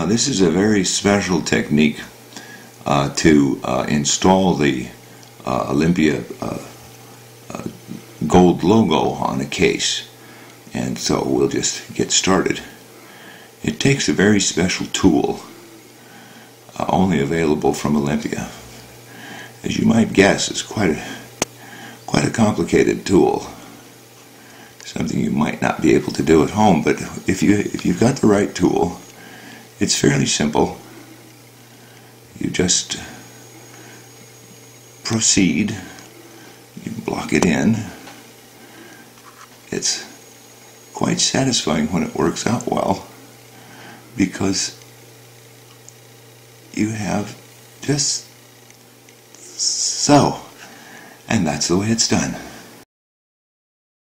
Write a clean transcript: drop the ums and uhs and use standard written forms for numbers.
This is a very special technique to install the Olympia gold logo on a case. And so we'll just get started. It takes a very special tool, only available from Olympia. As you might guess, it's quite a complicated tool. Something you might not be able to do at home, but if you've got the right tool, it's fairly simple. You just proceed, you block it in. It's quite satisfying when it works out well, because you have just so, and that's the way it's done.